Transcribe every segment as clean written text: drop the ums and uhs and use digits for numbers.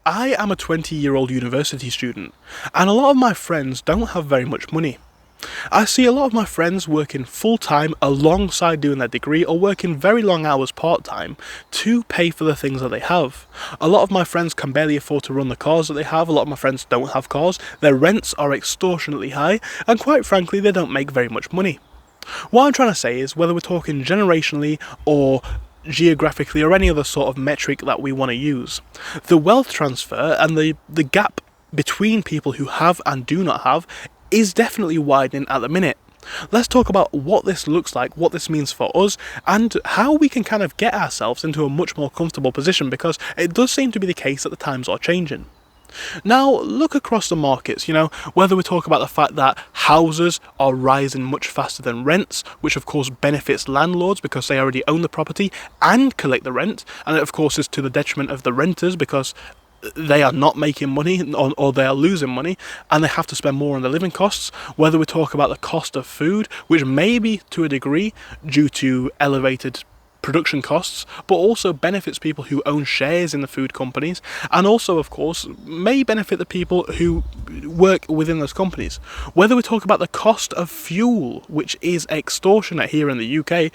I am a 20-year-old university student, and a lot of my friends don't have very much money. I see a lot of my friends working full-time alongside doing their degree, or working very long hours part-time to pay for the things that they have. A lot of my friends can barely afford to run the cars that they have. A lot of my friends don't have cars. Their rents are extortionately high, and quite frankly, they don't make very much money. What I'm trying to say is, whether we're talking generationally or geographically or any other sort of metric that we want to use, the wealth transfer and the gap between people who have and do not have is definitely widening at the minute. Let's talk about what this looks like, what this means for us, and how we can kind of get ourselves into a much more comfortable position, because it does seem to be the case that the times are changing. Now, look across the markets, whether we talk about the fact that houses are rising much faster than rents, which of course benefits landlords because they already own the property and collect the rent, and it of course is to the detriment of the renters because they are not making money, or they are losing money, and they have to spend more on the living costs. Whether we talk about the cost of food, which may be to a degree due to elevated production costs, but also benefits people who own shares in the food companies, and also of course may benefit the people who work within those companies. Whether we talk about the cost of fuel, which is extortionate here in the UK.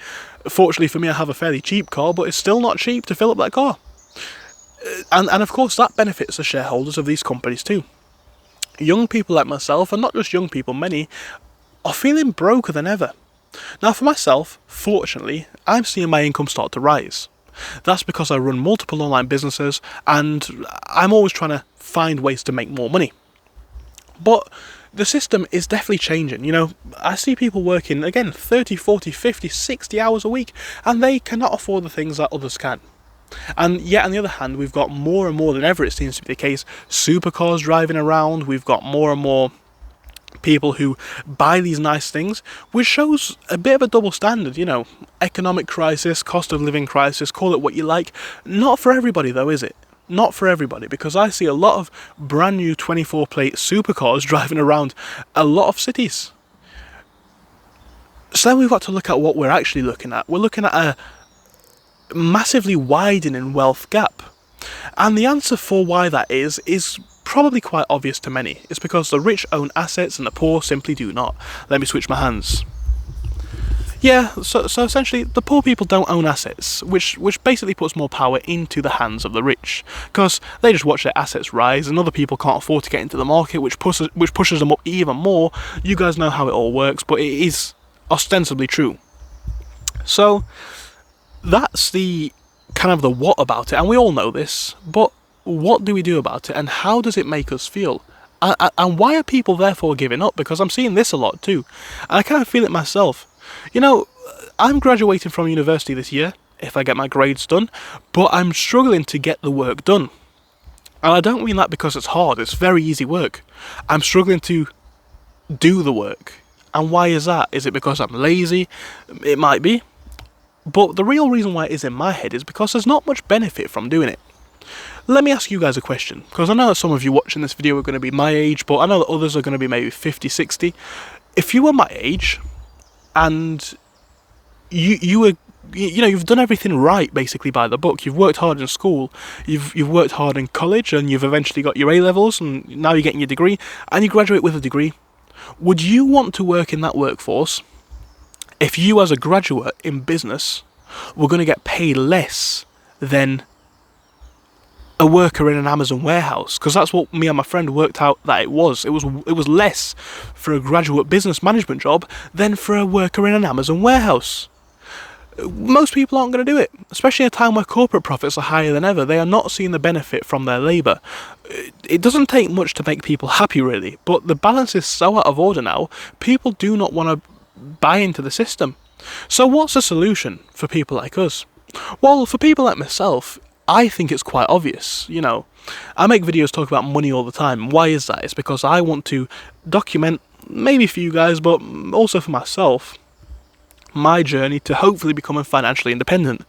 Fortunately for me, I have a fairly cheap car, but it's still not cheap to fill up that car. And of course that benefits the shareholders of these companies too. Young people like myself, and not just young people, many, are feeling broker than ever. Now for myself, fortunately, I'm seeing my income start to rise. That's because I run multiple online businesses, and I'm always trying to find ways to make more money. But the system is definitely changing. I see people working, again, 30, 40, 50, 60 hours a week, and they cannot afford the things that others can. And yet on the other hand, we've got more and more than ever, it seems to be the case, supercars driving around. We've got more and more people who buy these nice things, which shows a bit of a double standard. Economic crisis, cost of living crisis, call it what you like. Not for everybody though, is it? Not for everybody, because I see a lot of brand new 24 plate supercars driving around a lot of cities. So then we've got to look at what we're actually looking at. We're looking at a massively widening wealth gap, and the answer for why that is probably quite obvious to many. It's because the rich own assets and the poor simply do not. Let me switch my hands. So essentially the poor people don't own assets, which basically puts more power into the hands of the rich, because they just watch their assets rise, and other people can't afford to get into the market, which pushes them up even more. You guys know how it all works, but it is ostensibly true. So that's the kind of the what about it, and we all know this, but what do we do about it, and how does it make us feel? And why are people therefore giving up? Because I'm seeing this a lot too, and I kind of feel it myself. I'm graduating from university this year, if I get my grades done, but I'm struggling to get the work done. And I don't mean that because it's hard, it's very easy work. I'm struggling to do the work. And why is that? Is it because I'm lazy? It might be. But the real reason why it is in my head is because there's not much benefit from doing it. Let me ask you guys a question, because I know that some of you watching this video are going to be my age, but I know that others are going to be maybe 50, 60. If you were my age, and you've done everything right basically by the book, you've worked hard in school, you've worked hard in college, and you've eventually got your A-levels, and now you're getting your degree, and you graduate with a degree, would you want to work in that workforce if you as a graduate in business were going to get paid less than a worker in an Amazon warehouse? Because that's what me and my friend worked out that it was less for a graduate business management job than for a worker in an Amazon warehouse. Most people aren't going to do it, especially in a time where corporate profits are higher than ever. They are not seeing the benefit from their labour. It doesn't take much to make people happy, really, but the balance is so out of order now, people do not want to buy into the system. So what's the solution for people like us? Well, for people like myself, I think it's quite obvious. I make videos talk about money all the time. Why is that? It's because I want to document, maybe for you guys, but also for myself, my journey to hopefully becoming financially independent.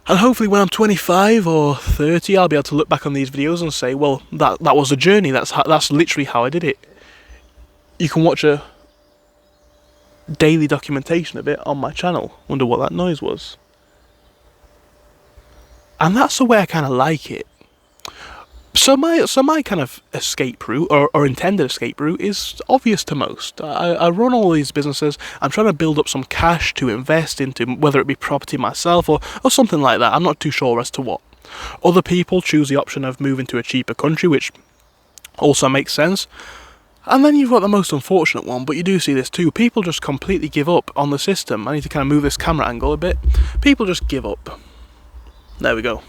And hopefully when I'm 25 or 30, I'll be able to look back on these videos and say, well, that was a journey. That's literally how I did it. You can watch a daily documentation of it on my channel. Wonder what that noise was. And that's the way I kind of like it. So my kind of escape route, or intended escape route, is obvious to most. I run all these businesses. I'm trying to build up some cash to invest into, whether it be property myself or something like that. I'm not too sure as to what. Other people choose the option of moving to a cheaper country, which also makes sense. And then you've got the most unfortunate one, but you do see this too. People just completely give up on the system. I need to kind of move this camera angle a bit. People just give up. There we go.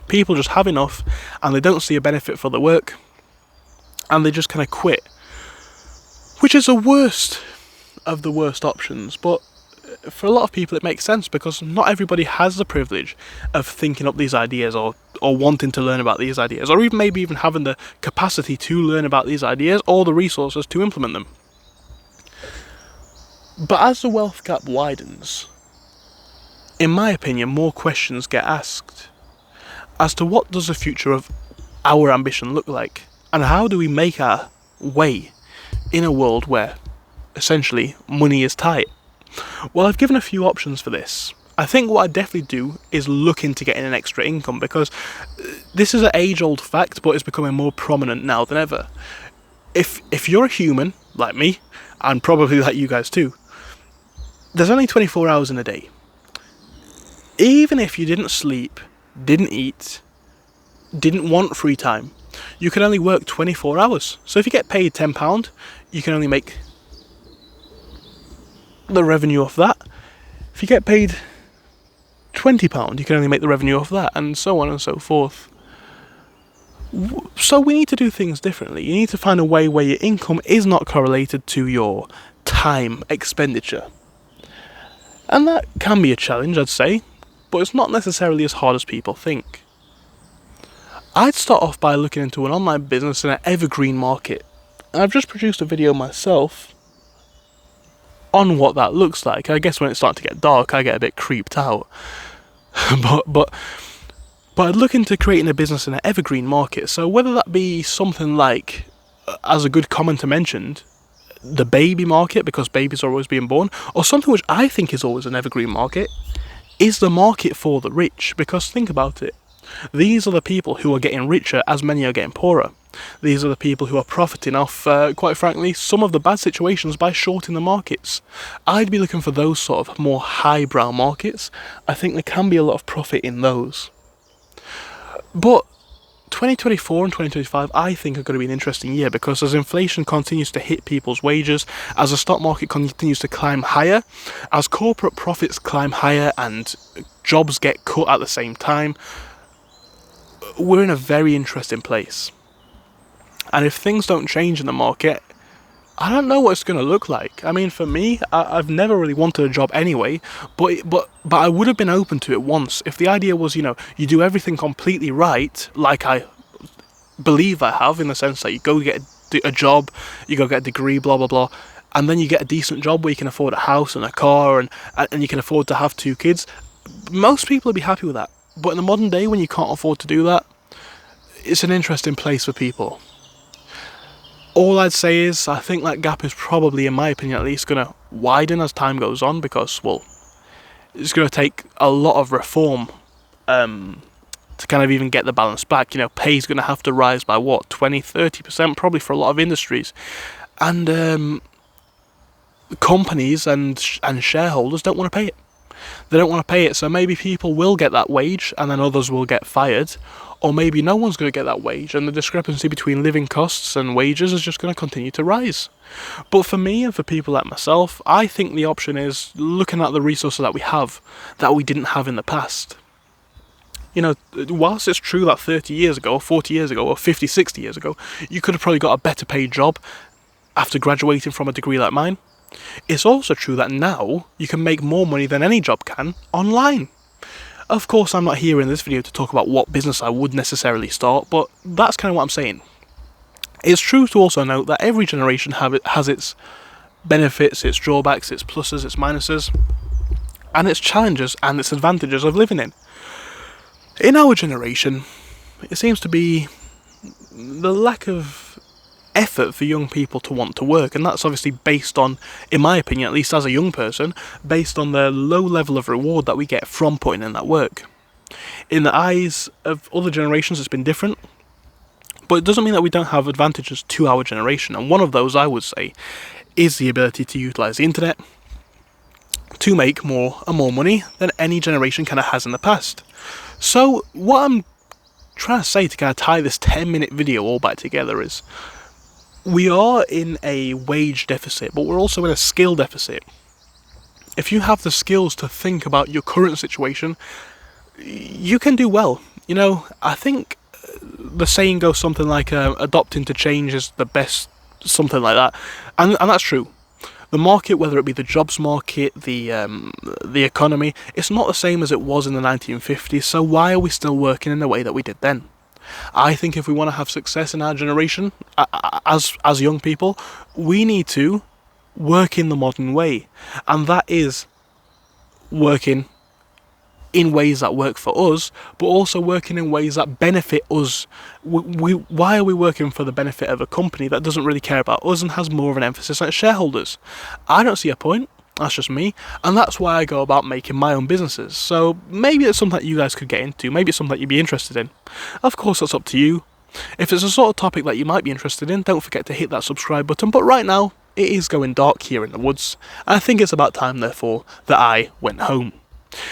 People just have enough and they don't see a benefit for the work and they just kind of quit, which is the worst of the worst options. But for a lot of people it makes sense, because not everybody has the privilege of thinking up these ideas or wanting to learn about these ideas, or even maybe even having the capacity to learn about these ideas or the resources to implement them. But as the wealth gap widens, in my opinion, more questions get asked as to what does the future of our ambition look like, and how do we make our way in a world where essentially money is tight. Well, I've given a few options for this. I think what I'd definitely do is look into getting an extra income, because this is an age-old fact, but it's becoming more prominent now than ever. If you're a human, like me, and probably like you guys too, there's only 24 hours in a day. Even if you didn't sleep, didn't eat, didn't want free time, you can only work 24 hours. So if you get paid £10, you can only make the revenue off that. If you get paid £20, you can only make the revenue off that, and so on and so forth. So we need to do things differently. You need to find a way where your income is not correlated to your time expenditure. And that can be a challenge, I'd say, but it's not necessarily as hard as people think. I'd start off by looking into an online business in an evergreen market. And I've just produced a video myself on what that looks like. I guess when it's starting to get dark, I get a bit creeped out. but I'd look into creating a business in an evergreen market. So whether that be something like, as a good commenter mentioned, the baby market, because babies are always being born, or something which I think is always an evergreen market, is the market for the rich. Because think about it. These are the people who are getting richer as many are getting poorer. These are the people who are profiting off, quite frankly, some of the bad situations by shorting the markets. I'd be looking for those sort of more highbrow markets. I think there can be a lot of profit in those. But 2024 and 2025 I think are going to be an interesting year, because as inflation continues to hit people's wages, as the stock market continues to climb higher, as corporate profits climb higher and jobs get cut at the same time, we're in a very interesting place. And if things don't change in the market, I don't know what it's going to look like. I mean, for me, I've never really wanted a job anyway, but I would have been open to it once. If the idea was, you do everything completely right, like I believe I have, in the sense that you go get a job, you go get a degree, blah, blah, blah, and then you get a decent job where you can afford a house and a car, and you can afford to have 2 kids, most people would be happy with that. But in the modern day, when you can't afford to do that, it's an interesting place for people. All I'd say is, I think that gap is probably, in my opinion at least, going to widen as time goes on, because, well, it's going to take a lot of reform to kind of even get the balance back. Pay's going to have to rise by, 20-30%, probably for a lot of industries. And companies and shareholders don't want to pay it. They don't want to pay it, so maybe people will get that wage and then others will get fired, or maybe no one's going to get that wage, and the discrepancy between living costs and wages is just going to continue to rise. But for me and for people like myself, I think the option is looking at the resources that we have that we didn't have in the past. Whilst it's true that 30 years ago, or 40 years ago, or 50, 60 years ago, you could have probably got a better paid job after graduating from a degree like mine, it's also true that now you can make more money than any job can online. Of course, I'm not here in this video to talk about what business I would necessarily start, but that's kind of what I'm saying. It's true to also note that every generation has its benefits, its drawbacks, its pluses, its minuses, and its challenges and its advantages of living in. In our generation, it seems to be the lack of effort for young people to want to work, and that's obviously based on, in my opinion, at least as a young person, based on the low level of reward that we get from putting in that work. In the eyes of other generations, it's been different, but it doesn't mean that we don't have advantages to our generation. And one of those, I would say, is the ability to utilise the internet to make more and more money than any generation kind of has in the past. So what I'm trying to say to kind of tie this 10-minute video all back together is, we are in a wage deficit, but we're also in a skill deficit. If you have the skills to think about your current situation, you can do well. You know, I think the saying goes something like, adopting to change is the best, something like that. And that's true. The market, whether it be the jobs market, the economy, it's not the same as it was in the 1950s, so why are we still working in the way that we did then? I think if we want to have success in our generation, as young people, we need to work in the modern way. And that is working in ways that work for us, but also working in ways that benefit us. Why are we working for the benefit of a company that doesn't really care about us and has more of an emphasis on shareholders? I don't see a point. That's just me, and that's why I go about making my own businesses. So maybe it's something that you guys could get into, maybe it's something that you'd be interested in. Of course, that's up to you. If it's a sort of topic that you might be interested in, don't forget to hit that subscribe button. But right now, it is going dark here in the woods, and I think it's about time, therefore, that I went home.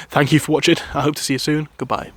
Thank you for watching. I hope to see you soon. Goodbye.